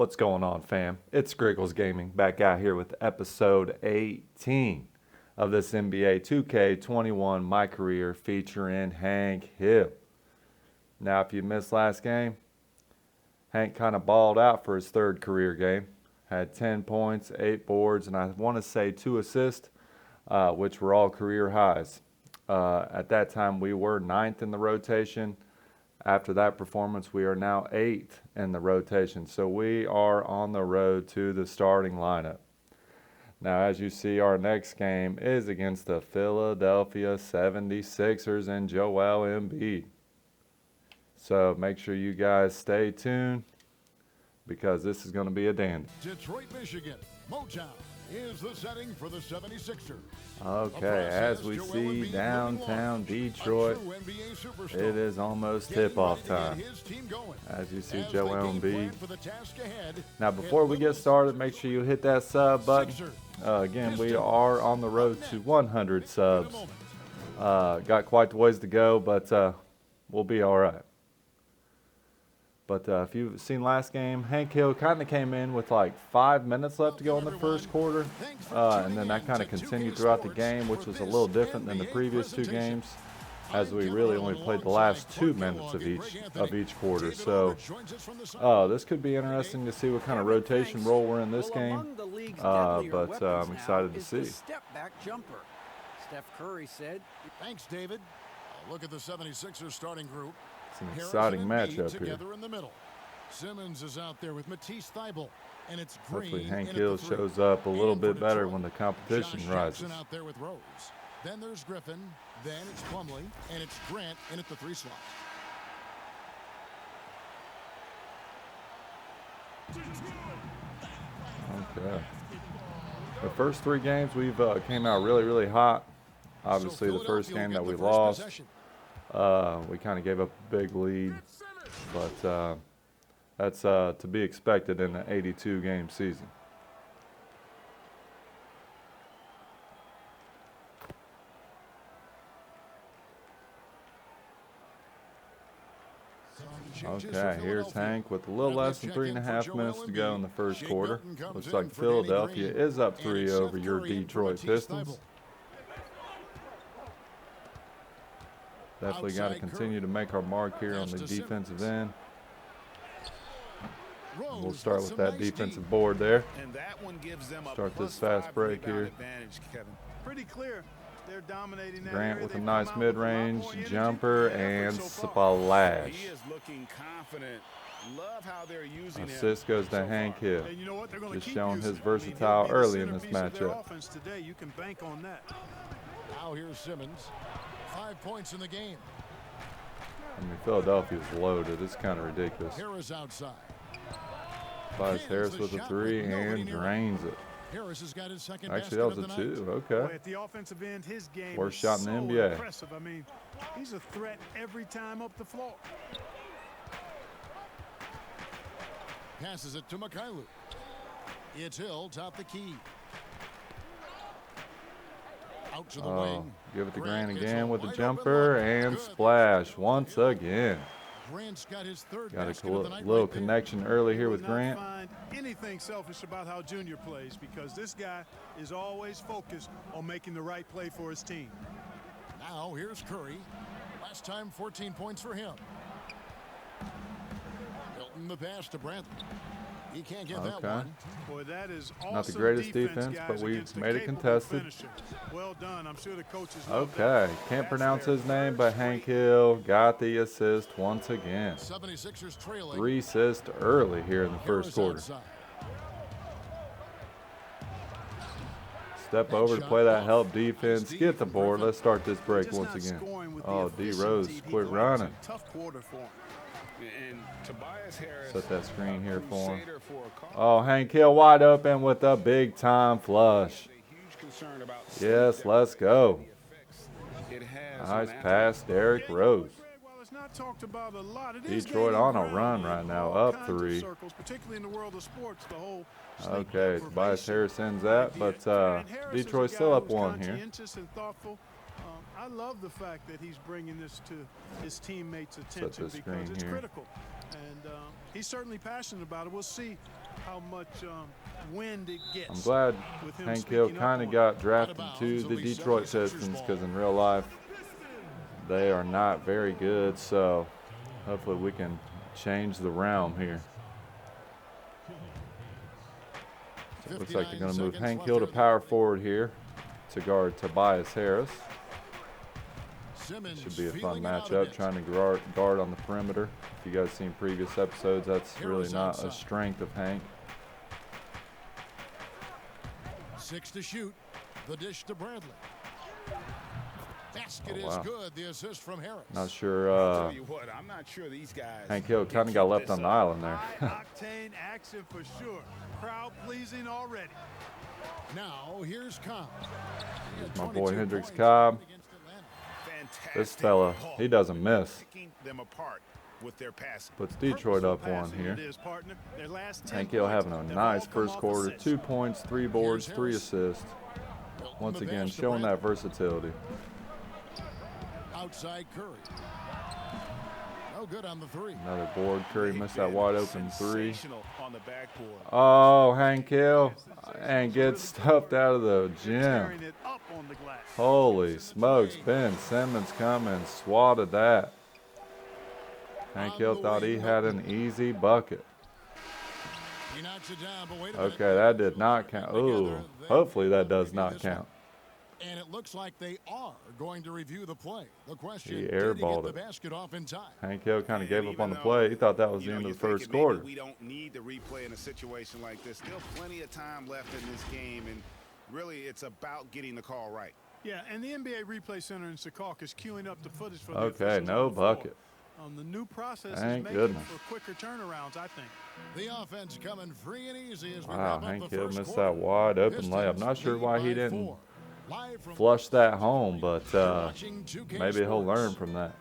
What's going on, fam? It's Griggles Gaming back out here with episode 18 of this NBA 2K21 My Career featuring Hank Hill. Now, if you missed last game, Hank kind of balled out for his third career game. Had 10 points, 8 boards, and I want to say 2 assists, which were all career highs. At that time, we were 9th in the rotation. After that performance, we are now 8th in the rotation. So we are on the road to the starting lineup. Now, as you see, our next game is against the Philadelphia 76ers and Joel Embiid. So make sure you guys stay tuned because this is going to be a dandy. Detroit, Michigan, Motown is the setting for the 76ers. Okay, as we see downtown Detroit, it is almost tip-off time. As you see Joel Embiid. Now, before we get started, make sure you hit that sub button. Again, we are on the road to 100 subs. Got quite the ways to go, but we'll be all right. But if you've seen last game, Hank Hill kind of came in with like 5 minutes left to go in the first quarter. And then that kind of continued throughout the game, which was a little different than the previous 2 games, as we really only played the last 2 minutes of each quarter. So this could be interesting to see what kind of rotation role we're in this game. But I'm excited to see. Steph Curry said, "Thanks, David." Look at the 76ers starting group. It's an exciting matchup here. Together in the middle. Simmons is out there with Matisse Thybulle, and it's Green. Hopefully Hank Hill shows up a little bit better when the competition rises. Out there with Rose. Then there's Griffin. Then it's Plumlee, and it's Grant in at the 3 slot. Okay. The first 3 games we've came out really hot. Obviously, the first game that we lost, we kind of gave up a big lead, but that's to be expected in an 82-game season. Okay, here's Hank with a little less than 3.5 minutes to go in the first quarter. Looks like Philadelphia is up 3 over your Detroit Pistons. Definitely got to continue to make our mark here on the defensive end. We'll start with that defensive board there. Start this fast break here. Pretty clear. They're dominating that Grant area. with a nice mid-range jumper and splash. Assist goes to Hank Hill. Just showing his versatile early in this matchup. Now here's Simmons. 5 points in the game. I mean, Philadelphia's loaded. It's kind of ridiculous. Harris outside. Buys Harris with a 3 and drains it. Harris has got his second Actually, that was a 2. Okay. At the offensive end, his game Worst shot in the NBA. Impressive. I mean, he's a threat every time up the floor. Passes it to Mikhailuk. It's Hill, top the key. Out to the wing. Give it to Grant again with the jumper and splash once again. Grant's got his third Got basket a of the night little right there. connection early here with Grant. Find anything selfish about how Junior plays, because this guy is always focused on making the right play for his team. Now here's Curry. Last time 14 points for him. Hilton the pass to Brantley. He can't get that one. Boy, that is Not the greatest defense, but we made it contested. Finisher. Well done. I'm sure the coaches Okay, can't pronounce his name, but Hank Hill got the assist once again. 76ers trailing. 3 assists early here in the first quarter. Step over to play that help defense. Get the board. Let's start this break once again. Oh, D. Rose, quit running. Tough quarter for him. Set that screen here for him. Oh, Hank Hill wide open with a big-time flush. Yes, let's go. Nice pass, Derrick Rose. Detroit on a run right now, up 3. Okay, Tobias Harris sends that, but Detroit's still up 1 here. I love the fact that he's bringing this to his teammates' attention because it's critical. And he's certainly passionate about it. We'll see how much wind it gets. I'm glad with him Hank Hill speaking up kind on of it. got drafted to the Detroit Pistons because in real life they are not very good. So hopefully we can change the realm here. So it looks like they're going to move Hank Hill to power forward here to guard Tobias Harris. Should be a fun matchup, trying to guard on the perimeter. If you guys seen previous episodes, that's really not a strength of Hank. 6 to shoot. The dish to Bradley. Basket wow. is good. The assist from Harris. Not sure. Tell you what, I'm not sure these guys. Hank Hill kind of got left on the island there. High-octane action for sure. Crowd-pleasing already. Now here's Cobb. Here's my boy Hendricks Cobb. This fella, he doesn't miss. Picking them apart with their passing. Puts Detroit up one here. Hank Hill having a nice first quarter. 2 points, 3 boards, 3 assists. Once again, showing that versatility. Outside Curry. No good on the 3. Another board. Curry missed that wide open 3. On the backboard. Oh, Hank Hill. And gets stuffed out of the gym. Holy smokes. Ben Simmons come and swatted that. Hank Hill thought he had an easy bucket. He knocks it down, but wait a minute. Okay, that did not count. Ooh, hopefully that does not count. And it looks like they are going to review the play. The question, He did airballed he it. get the basket off in time? Hank Hill kind of gave up on the play. He thought that was the end of the first quarter. We don't need the replay in a situation like this. Still plenty of time left in this game, and really it's about getting the call right. Yeah, and the NBA Replay Center in Secaucus is queuing up the footage for the Okay, officials no on the floor. bucket. The new process Thank is making goodness. for quicker turnarounds, I think. The offense coming free and easy as we Wow, wrap up Hank the Hill first missed quarter. that wide open Pistons layup. Not sure lead why he by didn't 4. Live from flush that home, but watching 2K maybe he'll Sports. learn from that.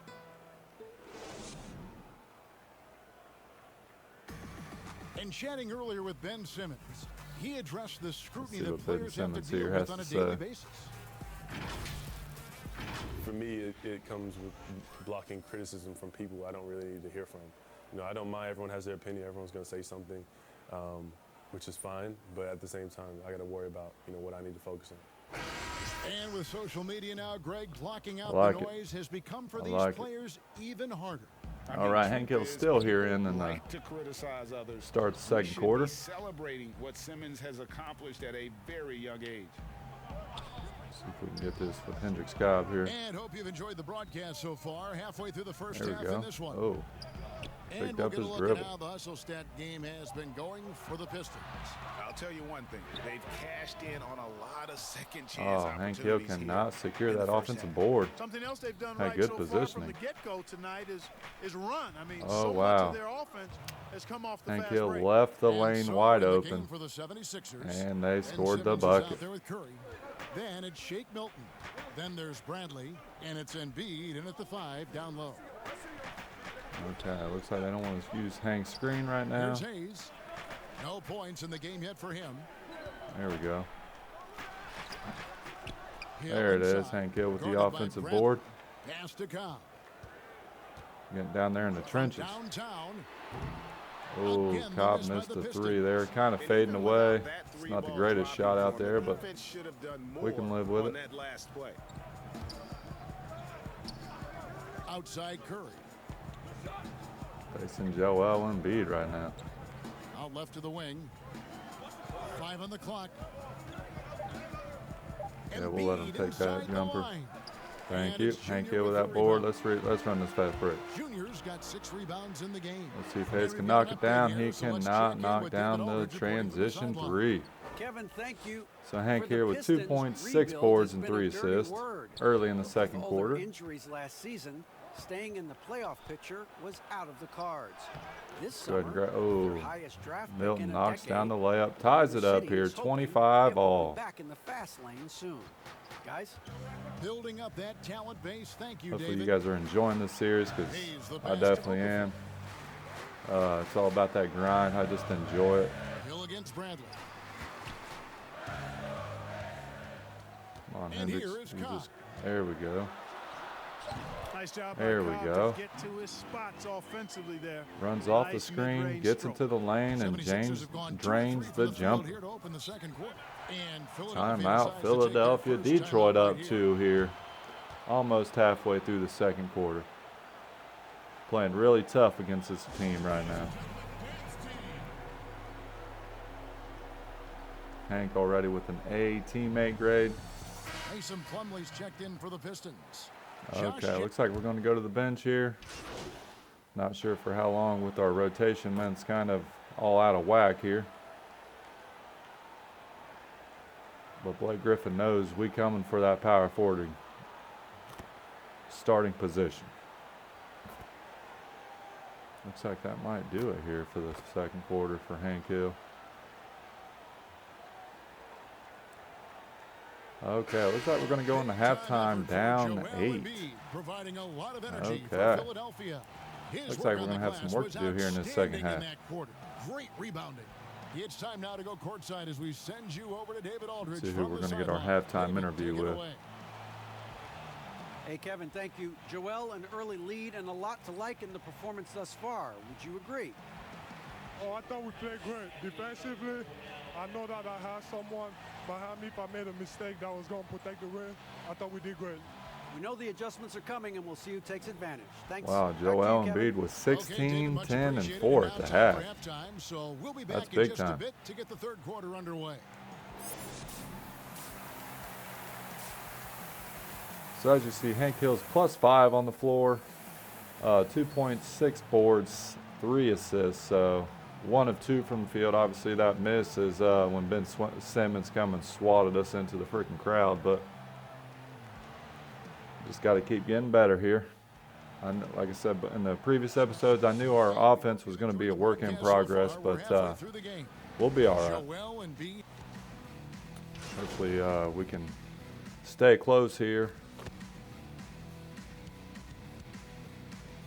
And chatting earlier with Ben Simmons, he addressed the scrutiny see that what Ben players have to Simmons deal here with has on a to daily say. basis. For me, it comes with blocking criticism from people I don't really need to hear from. You know, I don't mind. Everyone has their opinion. Everyone's going to say something, which is fine. But at the same time, I got to worry about, what I need to focus on. And with social media now, Greg, blocking out like the it. noise has become for I these like it. players even harder. All right, Hank Hill's still here in and Right to criticize others. starts the We second should quarter. be celebrating what Simmons has accomplished at a very young age. See if we can get this with Hendricks Cobb here. And hope you've enjoyed the broadcast so far. Halfway through the first There we half go. in this one. Oh, And picked we'll up get a his look dribble. at how the hustle stat game has been going for the Pistons. I'll tell you one thing. They've cashed in on a lot of second chance Oh, Hank Hill opportunities cannot here secure in the that first offensive half. board. Something else they've done Had right good so far positioning. from the get-go tonight is run. I mean, Oh, so wow. much of their offense has come off the Hank fast Hill break. left the And lane so wide in the open, game for the 76ers. and they Ben scored the Simmons is out bucket. there with Curry. Then it's Shake Milton. Then there's Bradley, and it's Embiid in at the 5 down low. Okay, looks like they don't want to use Hank's screen right now. Here's Hayes. No points in the game yet for him. There we go. Hill There it is, inside. Hank Hill with the Guarded by offensive Bradley. board. Pass to Cobb. Getting down there in the From trenches. downtown. Oh, Again, the Cobb miss by missed the the Pistons. 3 there. Kind of And fading even away. without that It's three not the ball greatest dropping shot out for them, there, the but defense should have done we can more live with on it. that last play. Outside Curry. Facing Joel Embiid right now. Out left to the wing. 5 on the clock. Yeah, we'll let him Embiid take that inside the jumper. line. Thank And you. it's Hank Junior Hill with with that the board. rebound. Let's run this fast break. Junior's got 6 rebounds in the game. Let's see if And Hayes we've can got knock an it update down. here, He so let's cannot check in knock with down David the Aldridge reporting from the transition sideline. 3. Kevin, thank you. So Hank For the here with 2 Pistons, points, 6 rebuild boards, has and been 3 a dirty assists word. early in the With second all quarter. their injuries last season, staying in the playoff picture was out of the cards. This Go ahead and summer, grab. their Oh, highest draft pick Milton in a knocks decade, down the layup, ties it up City here, is hoping 25 it will be all. back in the fast lane soon. Guys, Building up that talent base. Thank you, Hopefully David. you guys are enjoying this series because Hayes, the I pass definitely to am. It's all about that grind. I just enjoy it. Hill against Bradley. Come on, And Hendricks. here is You Cobb. there we go. Nice job There by we Cobb go. to get to his spots offensively there. Runs off the Nice screen, mid-range gets stroke. into the lane, and 76ers James have gone 2 of 3 drains from the field jumper. here to open the second quarter. And Philadelphia Timeout, decides to take their Philadelphia. first timeout Detroit right up here. 2 here. Almost halfway through the second quarter. Playing really tough against this team right now. Hank already with an A teammate grade. Mason Plumlee's checked in for the Pistons. Okay, looks like we're going to go to the bench here. Not sure for how long with our rotation. Man, it's kind of all out of whack here. But Blake Griffin knows we coming for that power forward starting position. Looks like that might do it here for the second quarter for Hank Hill. Okay, looks like we're going to go into halftime down 8. Providing a lot of energy for Okay. Philadelphia. His Looks work like we're on going the to have some glass work was to do here in this second outstanding in half. that quarter. Great rebounding. It's time now to go courtside as we send you over to David Aldridge. See who from we're the going to get our sideline. halftime David, interview take it with. away. Hey, Kevin, thank you. Joel, an early lead and a lot to like in the performance thus far. Would you agree? Oh, I thought we played great. Defensively, I know that I had someone behind me. If I made a mistake that was going to protect the rim, I thought we did great. We know the adjustments are coming, and we'll see who takes advantage. Thanks. Wow, Back to you, Joel Kevin. Embiid was Okay, 16, David, much 10, and appreciated. 4 Now at the time half. for halftime, so we'll be That's back in big just a time. bit to get the third quarter underway. So as you see, Hank Hill's +5 on the floor, 2.6 boards, 3 assists. So 1 of 2 from the field. Obviously, that miss is when Ben Simmons come and swatted us into the freaking crowd. But just got to keep getting better here. Like I said in the previous episodes, I knew our offense was going to be a work in progress, but we'll be all right. Joel Embiid. Hopefully, we can stay close here.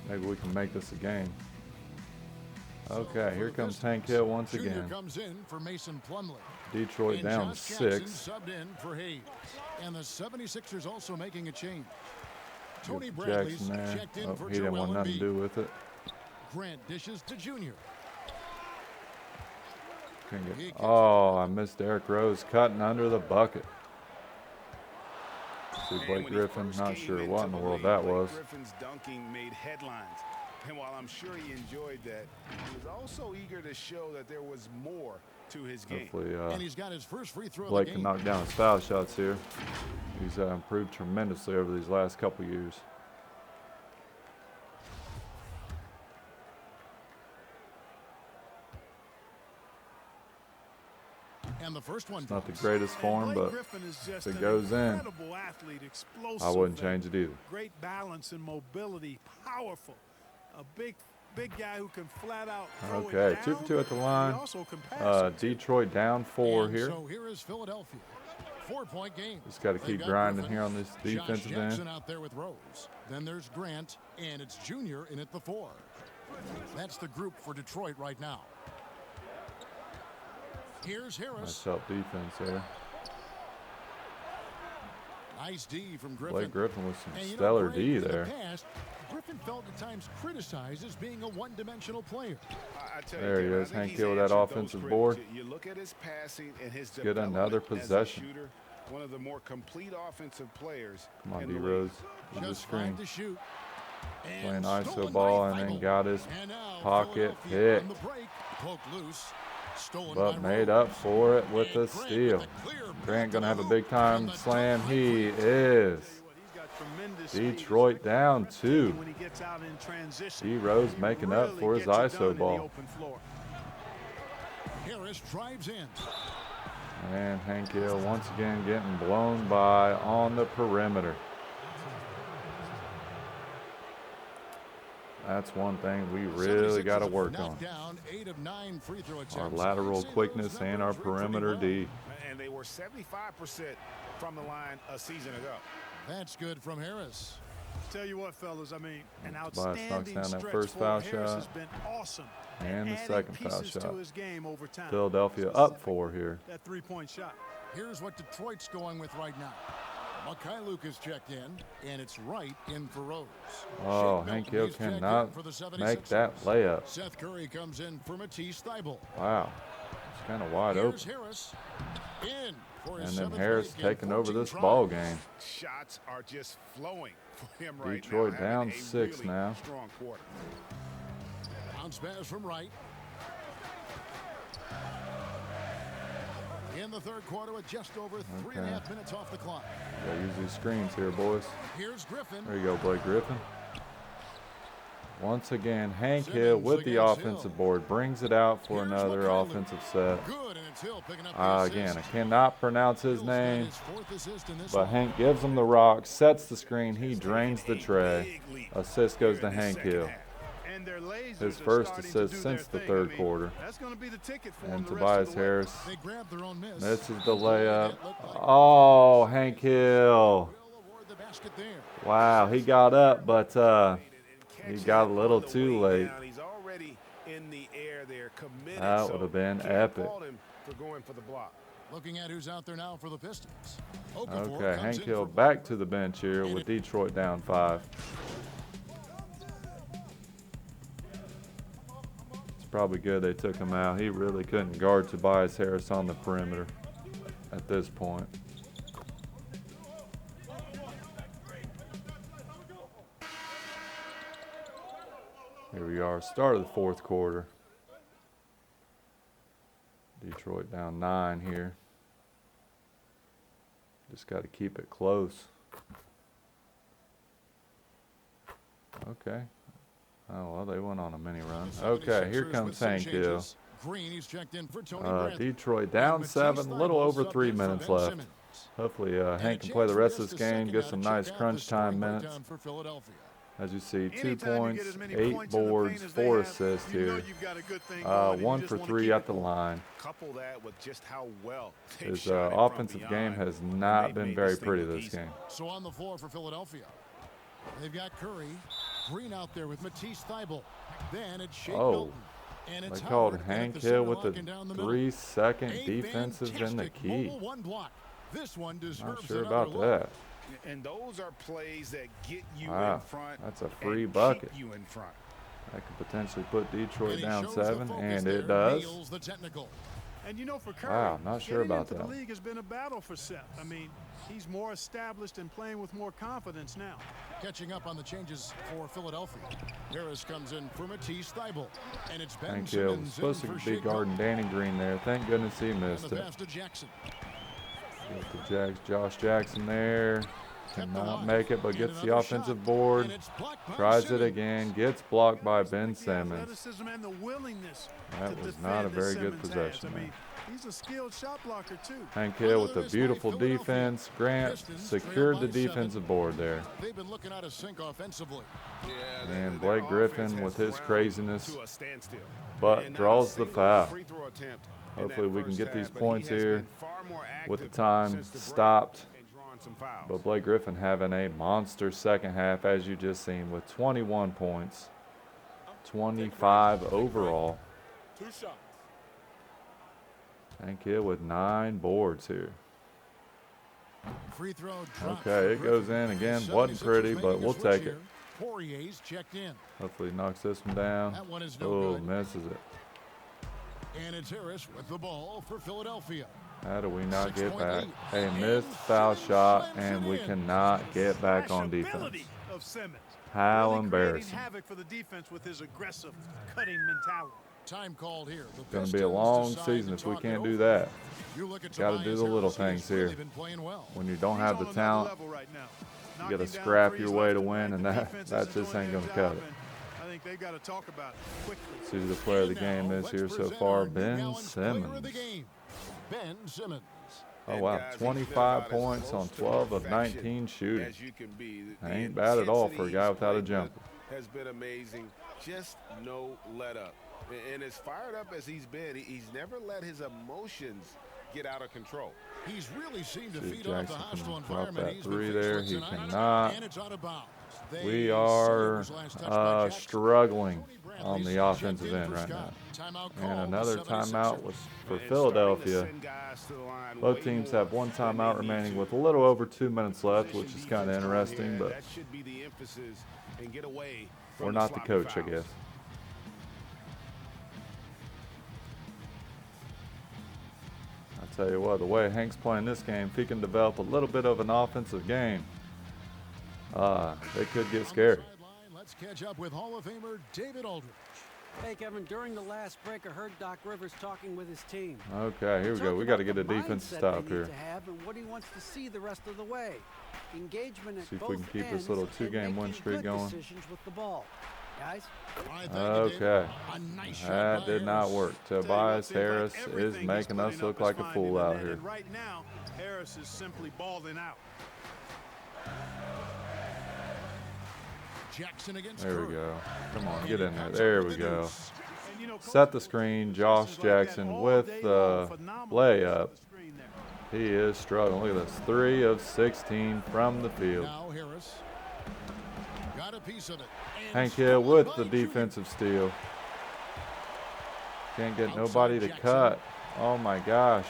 Maybe we can make this a game. Okay, here comes Hank Hill once Junior again. comes in for Mason Plumlee. Detroit And down Josh Jackson 6. subbed in for Hayes. And the 76ers also making a change. Tony Get Bradley's Jackson there. checked in Oh, for he didn't Joel want nothing to Embiid. do with it. Grant dishes to Junior. Couldn't He get, gets oh, I missed Derrick Rose cutting under the bucket. See And Blake when he Griffin, first not came sure into what in the world league, that Blake was. Griffin's dunking made headlines. And while I'm sure he enjoyed that, he was also eager to show that there was more to his game. Hopefully, And he's got his first free throw Blake of the can game. knock down his foul shots here. He's improved tremendously over these last couple years. And the first one Not the drops. greatest form, Blake but Griffin is just if it an goes in, incredible athlete, explosive I wouldn't and change it either. Great balance and mobility, powerful. A big guy who can flat out throw it Okay, down, 2 for 2 at the and line. he also can pass it. Detroit down 4 And here. So here is Philadelphia. 4-point game. Just got to They've keep got grinding Griffin, here on this defensive Josh Jackson end. out there with Rose. Then there's Grant, and it's Junior in at the 4. That's the group for Detroit right now. Here's Nice Harris. help defense there. Nice D from Griffin. Blake Griffin with some And you know, stellar Greg, D in the there. past, Griffin felt at times criticized as being a one-dimensional player. I tell There he Kevin, I is, think Hank he's Hill with that answered those offensive critics. board. You look at his passing and his Get development another as a possession. shooter, one of the more complete offensive players. Come on, in D the Rose. league. With the Just screen. 5 to shoot. Playing And ISO stolen ball by and then Feigl. got his And now pocket Philadelphia on pick. the break. Poke loose. Stolen But by made Rose. up for it with And a Grant steal. with the clear Grant back gonna to have a the big hoop. time And the slam. dunk He right is. He's got tremendous speed. Detroit down Breathtaking 2. when he gets out in transition. D Rose He making up really for his gets it done ISO in the ball. open floor. Harris drives in. And Hank Hill once again getting blown by on the perimeter. That's one thing we really got to 76ers work knocked on. down 8 of 9 free throw attempts. Our lateral I'd say quickness those and our numbers read pretty perimeter well. D. And they were 75% from the line a season ago. That's good from Harris. Tell you what, fellas, I mean, an Tobias knocks outstanding down that stretch first for foul Harris shot. has been awesome. And the adding second foul pieces shot. to his game over time. Philadelphia up 4 here. That three-point shot. Here's what Detroit's going with right now. Mikhailuk is checked in, and it's right in for Rose. Oh, Shake Hank Milton, Hill he's checked in cannot for the make 76ers. that layup. Seth Curry comes in for Matisse Thybulle. Wow. It's kind of wide Here's open. Harris in for And his then seventh Harris break in taking over 14 this tries. ball game. Shots are just flowing for him right Detroit now. down having a 6 really now. Strong quarter. Bounce pass from Wright. In the third quarter with just over 3.5 minutes off the clock. Gotta use these screens here, boys. Here's Griffin. There you go, Blake Griffin. Once again, Hank Hill with the offensive board brings it out for Here's another Mikhailuk. offensive set. Good, and it's Hill picking up the Again, I assist. cannot pronounce his Hill's got name, his fourth assist in this but one. Hank gives him the rock, sets the screen, he drains the tray. Assist goes to Hank Hill. And their lasers His are first starting to assist do since their the thing. third quarter. That's going to be the ticket for And them the rest Tobias of the way. Harris They grabbed their own miss. misses the layup. It looked like Oh, Hank Hill. Will award the basket there. Wow, he got up, but he got a little too late. He's already in the air there, committed. That would have been Can't epic. fault him for going for the block. Looking at who's out there now for the Pistons. Okafor Okay, comes Hank in Hill for back to the bench here with Detroit down 5. It's probably good they took him out. He really couldn't guard Tobias Harris on the perimeter at this point. Here we are, start of the fourth quarter. Detroit down 9 here. Just got to keep it close. Okay. Oh, well, they went on a mini run. Okay, here 76ers comes with some Hank Hill. changes. Green, he's checked in for Tony Bradley. Detroit down Matisse 7, a little Thybulle over subbed 3 in for minutes Ben left. Simmons. Hopefully, And Hank a can play the chance rest for of this just a game, second get now some to nice check out crunch the scoring time minutes. breakdown for Philadelphia. As you see, 2 Anytime you points, get as many 8 points in the boards, paint as they 4 have, assists you know here. you've got a good thing going, and you 1 just for wanna 3 keep at it the going. line. Couple that with just how well they've His shot it from offensive game beyond, has and not they've been made very this thing pretty look this easy. game. So on the floor for Philadelphia, they've got Curry. Green out there with Matisse Thybulle. Then it's Shake Oh, Milton. And it's they called Howard Hank at the Hill center, with the locking down the middle. 3-second A defensive in the fantastic key. mobile one block. This one deserves Not sure another about look. that. And those are plays that get you Wow, in front. that's a free and bucket. Keep you in front. That could potentially put Detroit And he down shows the 7, focus and there, it does. nails the technical. And you know, for Curry, Wow, not sure getting about into that. the league has been a battle for Seth. I mean, he's more established and playing with more confidence now. Catching up on the changes for Philadelphia. Harris comes in for Matisse Thybulle. And it's Ben Hank Hill was Simmons supposed in to for be Shake guarding Milton. Danny Green there. Thank goodness he And missed the it. pass to Jackson. Get to Josh Jackson there. Cannot make it, but And gets the another offensive shot. board. And it's blocked by Tries it Simmons. again. Gets blocked by Ben The Simmons. athleticism and the willingness That to was defend not a that very good Simmons possession has. I there. mean, he's a skilled shot blocker too. Hank Hill with Another the is by beautiful Philadelphia. defense. Grant Pistons trail secured by the 7. defensive board there. They've been looking out of sync offensively. Yeah, And their Blake Griffin offense with has his ground craziness, to a standstill. but And not draws a the single foul. free throw attempt in Hopefully that we can first get these half, but he points has here been far more with the active time since the break stopped. and drawn some fouls. But Blake Griffin having a monster second half, as you just seen, with 21 points, 25 overall. 2 shots. Hank Hill with 9 boards here. Free throw drop Okay, for it goes Griffin. in again. The Wasn't 76ers pretty, making but a we'll switch take here. it. Poirier's checked in. Hopefully he knocks this one down. That one is no Oh, good. misses it. And it's Harris with the ball for Philadelphia. How do we not get 6-point back? lead. A And missed foul Simmons shot, slams and it we in. cannot get back on Ability defense. of Simmons. How Really creating embarrassing. havoc for the defense with his aggressive cutting mentality. Time called here. The Going to be a Pistons long decide season to if we talk it can't do over. that. You look at Gotta Tobias do the little Harris, things he's really here. been playing well. When you don't He's have on the another talent, level right now. you got Knocking to down scrap threes your left way to and win, right. and The that defense is just doing ain't their going to cut job, it. and I think they got to talk about it quickly. See who the player of the And game now is let's here so present far, our New Ben Balance player of Simmons. the game, Ben Simmons. Oh, And wow, guys, he's been 25 about as points on close to 12 of perfection 19 shooting. as you can be. The Ain't bad at all for a intensity guy he's without a played with jumper. has been amazing. Just no let up. And as fired up as he's been, he's never let his emotions get out of control. He's really seemed to See if feed off the Jackson hostile can drop environment that he's three been there. faced He with tonight. cannot. And it's out of bounds. We are struggling on the offensive end right now. And another timeout was for Philadelphia. Both teams have one timeout remaining with a little over 2 minutes left, which is kind of interesting, but we're not the coach, I guess. I tell you what, the way Hank's playing this game, if he can develop a little bit of an offensive game, they could get scary. Let's catch up with Hall of Famer David Aldridge. Hey, Kevin, during the last break, I heard Doc Rivers talking with his team. Okay, here we go. We got to get a defensive stop here. And what he wants to see the rest of the way. Engagement at See if both we can keep ends this little and two-game win making streak good going. decisions with the ball. Guys? Okay, that did not work. Tobias Harris is making us look like a fool out here. Right now, Harris is simply balling out. There we go. Come on, get in there. There we go. Set the screen. Josh Jackson with the layup. He is struggling. Look at this. 3 of 16 from the field. Now Harris got a piece of it. Hank Hill with the defensive steal. Can't get nobody to cut. Oh my gosh.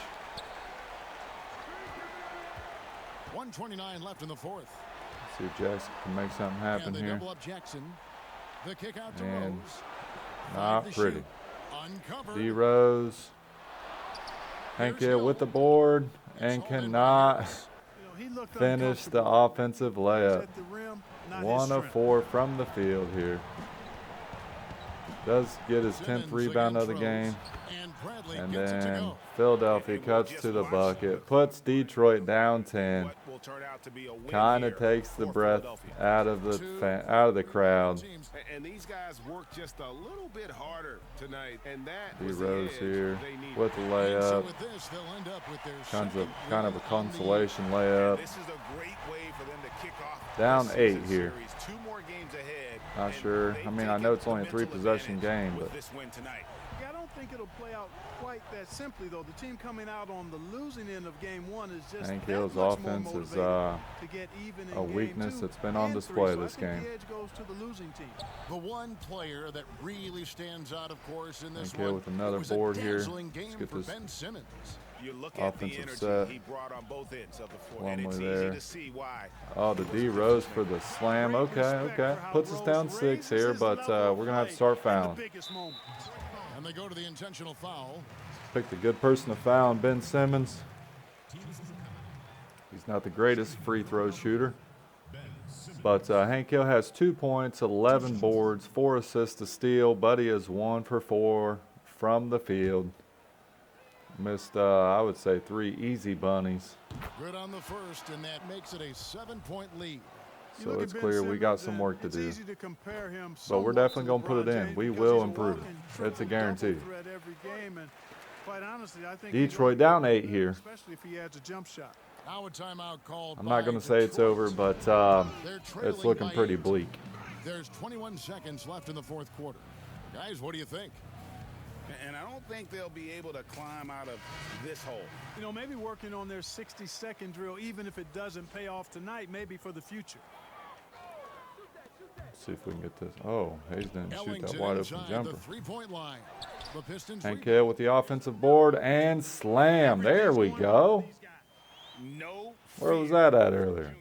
1:29 left in the fourth. See if Jackson can make something happen And they here. double up Jackson. The kick out to And Rose. not pretty. Uncovered. D Rose. Hank Hill with the board and cannot finish the offensive layup. 1 of 4 from the field here. Does get his 10th rebound of the game. And then Philadelphia cuts to the bucket, puts Detroit down 10. Kind of takes the breath out of the crowd. And these guys work just a little bit harder tonight, and that D was the Rose edge here they needed. with the layup. Kind of a consolation layup. This is a great way for them to kick off Down this 8 season here. series. 2 more games ahead. Not sure. I mean, I know it's only a 3-possession game, but Yeah, I don't think it'll play out quite that simply, though. The team coming out on the losing end of game 1 is just Hank that Hill's much more offense is motivated to get even in a game weakness 2 that's been on and display 3. So this I think game. the edge goes to the losing team. The one player that really stands out, of course, in this Hank Hill one. with another It was a board here. dazzling game Let's get for this Ben Simmons. You look at the offensive energy set. he brought on both ends of the floor, One and it's more easy there. to see why. Oh, the D Rose for the slam. Okay. Puts us down 6 here, but we're going to have to start fouling. And they go to the intentional foul. Picked a good person to foul, and Ben Simmons. He's not the greatest free throw shooter. But Hank Hill has 2 points, 11 boards, 4 assists, a steal. Buddy is 1 for 4 from the field. Missed, I would say, 3 easy bunnies. Good on the first, and that makes it a 7-point lead. So it's clear we got some work to do. But we're But definitely going to put it in. We will improve. It's a guarantee. Detroit down 8 here. Especially if he adds a jump shot. Now a timeout called. I'm not going to say it's over, but it's looking pretty bleak. There's 21 seconds left in the fourth quarter. Guys, what do you think? And I don't think they'll be able to climb out of this hole. You know, maybe working on their 60-second drill, even if it doesn't pay off tonight, maybe for the future. Let's see if we can get this. Oh, Hayes didn't shoot that Ellington wide open inside jumper. the three-point line. The Pistons Hank Hill with the offensive board and slam. There we go. No Where was that at earlier?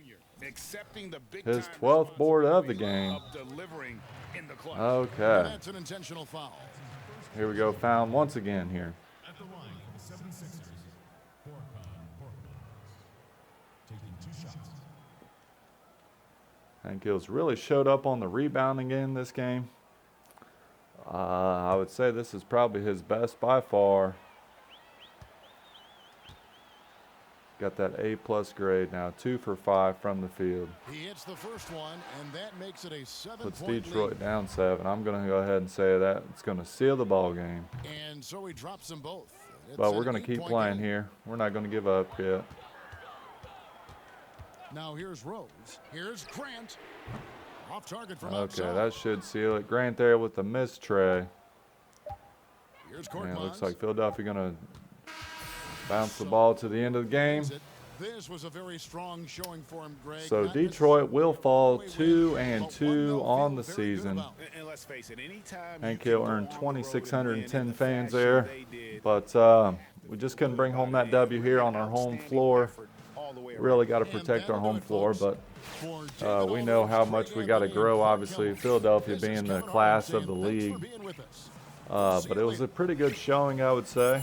accepting the big His time 12th board of the game. of delivering in the clutch. Okay. That's an intentional foul. Here we go. Found once again here. At the line, 76ers, Portman, taking 2 shots. Hank Hill's really showed up on the rebounding end this game. I would say this is probably his best by far. Got that A+ grade now, 2 for 5 from the field. He hits the first one, and that makes it a 7-point Puts lead. Detroit down 7. I'm going to go ahead and say that it's going to seal the ball game. And so he drops them both. It's But we're an going to keep 8-point playing game. here. We're not going to give up yet. Now here's Rose. Here's Grant. Off target from Okay, outside. that should seal it. Grant there with the missed tray. Here's And it looks Korkmaz. like Philadelphia going to bounce the ball to the end of the game. This was a very strong showing for him, Greg. So Not Detroit will fall necessarily win, but 2-2 one on they'll the feel very good season. about. And let's face it, anytime Hank you Hill can go earned on the road and win 2,610 in the fans fashion there, they did, but we just couldn't bring home that W here on our home floor. Really got to protect our home floor, but we know how much we got to grow. Obviously, Philadelphia being the class of the league, but it was a pretty good showing, I would say.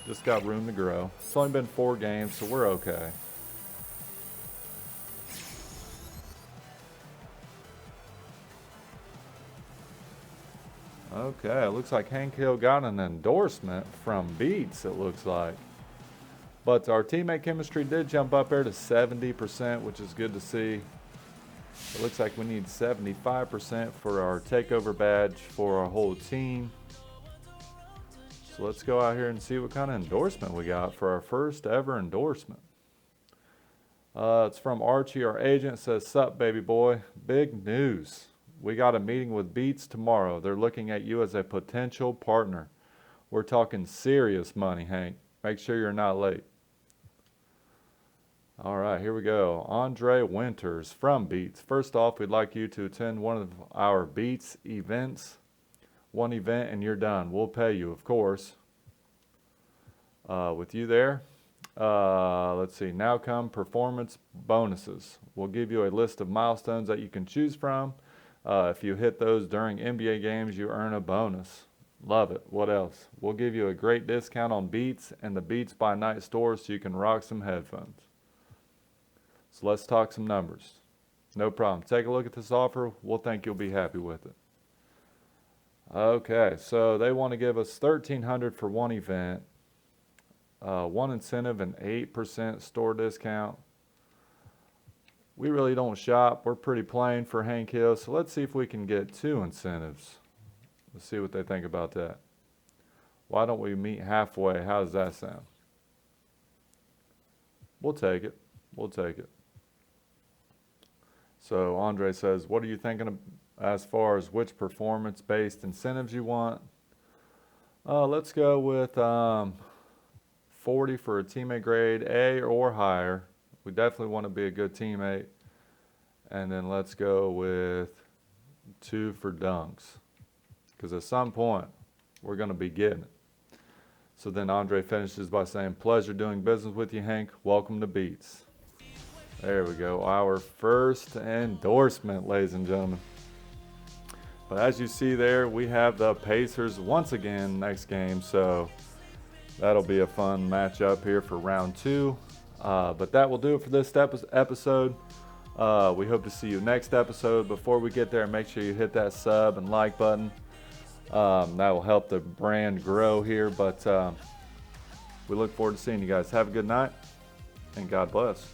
Just got room to grow. It's only been 4 games, so we're okay. Okay, it looks like Hank Hill got an endorsement from Beats, it looks like. But our teammate chemistry did jump up there to 70%, which is good to see. It looks like we need 75% for our takeover badge for our whole team. So let's go out here and see what kind of endorsement we got for our first ever endorsement. It's from Archie, our agent. It says, "Sup, baby boy. Big news. We got a meeting with Beats tomorrow. They're looking at you as a potential partner. We're talking serious money, Hank. Make sure you're not late." All right, here we go. Andre Winters from Beats. First off, we'd like you to attend one of our Beats events. One event and you're done. We'll pay you, of course. With you there. Let's see. Now come performance bonuses. We'll give you a list of milestones that you can choose from. If you hit those during NBA games, you earn a bonus. Love it. What else? We'll give you a great discount on Beats and the Beats by Night store so you can rock some headphones. So let's talk some numbers. No problem. Take a look at this offer. We'll think you'll be happy with it. Okay, so they want to give us $1,300 for one event, one incentive, and 8% store discount. We really don't shop. We're pretty plain for Hank Hill, so let's see if we can get 2 incentives. Let's see what they think about that. Why don't we meet halfway? How does that sound? We'll take it. We'll take it. So Andre says, what are you thinking of as far as which performance-based incentives you want? Let's go with 40 for a teammate grade A or higher. We definitely want to be a good teammate. And then let's go with 2 for dunks. Because at some point, we're going to be getting it. So then Andre finishes by saying, pleasure doing business with you, Hank. Welcome to Beats. There we go. Our first endorsement, ladies and gentlemen. But as you see there, we have the Pacers once again next game. So that'll be a fun matchup here for round 2. But that will do it for this episode. We hope to see you next episode. Before we get there, make sure you hit that sub and like button. That will help the brand grow here. But we look forward to seeing you guys. Have a good night, and God bless.